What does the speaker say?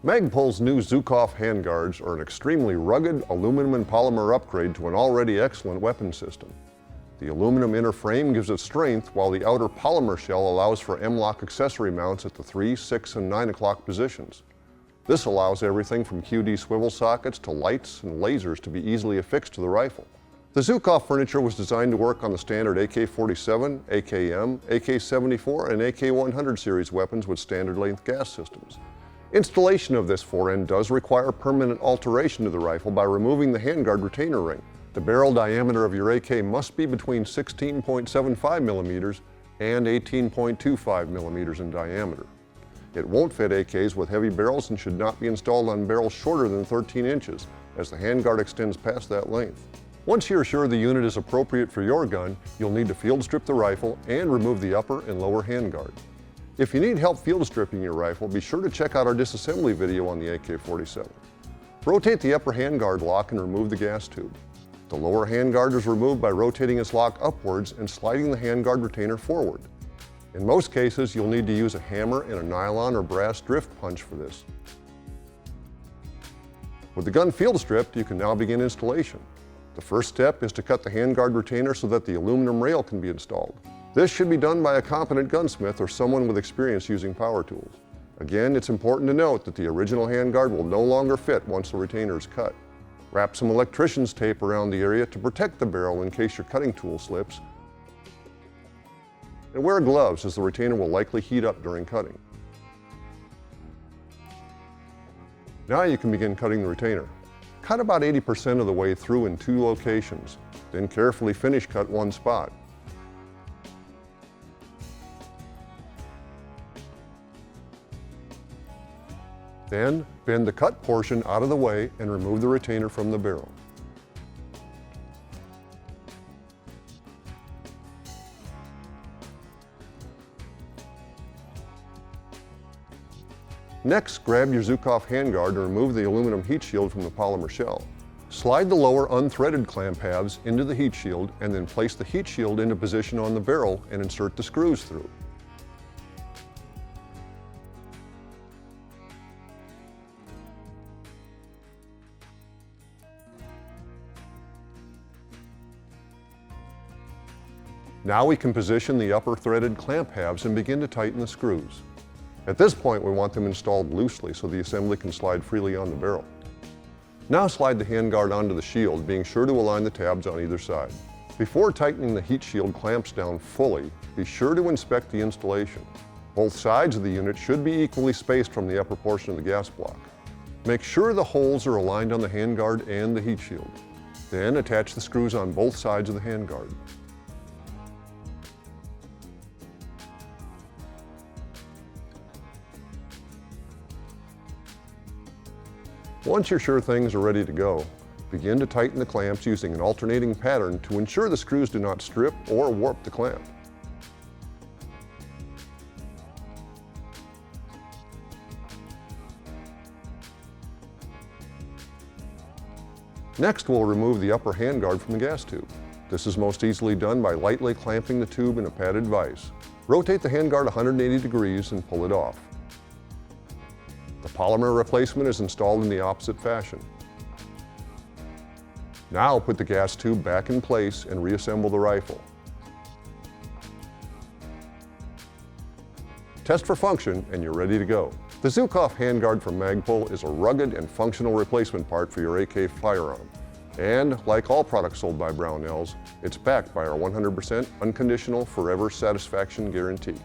Magpul's new Zhukov handguards are an extremely rugged aluminum and polymer upgrade to an already excellent weapon system. The aluminum inner frame gives it strength, while the outer polymer shell allows for M-LOK accessory mounts at the 3, 6, and 9 o'clock positions. This allows everything from QD swivel sockets to lights and lasers to be easily affixed to the rifle. The Zhukov furniture was designed to work on the standard AK-47, AKM, AK-74, and AK-100 series weapons with standard length gas systems. Installation of this forend does require permanent alteration to the rifle by removing the handguard retainer ring. The barrel diameter of your AK must be between 16.75 millimeters and 18.25 millimeters in diameter. It won't fit AKs with heavy barrels and should not be installed on barrels shorter than 13 inches, as the handguard extends past that length. Once you're sure the unit is appropriate for your gun, you'll need to field strip the rifle and remove the upper and lower handguard. If you need help field stripping your rifle, be sure to check out our disassembly video on the AK-47. Rotate the upper handguard lock and remove the gas tube. The lower handguard is removed by rotating its lock upwards and sliding the handguard retainer forward. In most cases, you'll need to use a hammer and a nylon or brass drift punch for this. With the gun field stripped, you can now begin installation. The first step is to cut the handguard retainer so that the aluminum rail can be installed. This should be done by a competent gunsmith or someone with experience using power tools. Again, it's important to note that the original handguard will no longer fit once the retainer is cut. Wrap some electrician's tape around the area to protect the barrel in case your cutting tool slips. And wear gloves, as the retainer will likely heat up during cutting. Now you can begin cutting the retainer. Cut about 80% of the way through in 2 locations, then carefully finish cut one spot. Then, bend the cut portion out of the way and remove the retainer from the barrel. Next, grab your Zhukov handguard and remove the aluminum heat shield from the polymer shell. Slide the lower unthreaded clamp halves into the heat shield and then place the heat shield into position on the barrel and insert the screws through. Now we can position the upper threaded clamp halves and begin to tighten the screws. At this point, we want them installed loosely so the assembly can slide freely on the barrel. Now slide the handguard onto the shield, being sure to align the tabs on either side. Before tightening the heat shield clamps down fully, be sure to inspect the installation. Both sides of the unit should be equally spaced from the upper portion of the gas block. Make sure the holes are aligned on the handguard and the heat shield. Then attach the screws on both sides of the handguard. Once you're sure things are ready to go, begin to tighten the clamps using an alternating pattern to ensure the screws do not strip or warp the clamp. Next, we'll remove the upper handguard from the gas tube. This is most easily done by lightly clamping the tube in a padded vise. Rotate the handguard 180 degrees and pull it off. The polymer replacement is installed in the opposite fashion. Now put the gas tube back in place and reassemble the rifle. Test for function and you're ready to go. The Zhukov handguard from Magpul is a rugged and functional replacement part for your AK firearm. And like all products sold by Brownells, it's backed by our 100% unconditional forever satisfaction guarantee.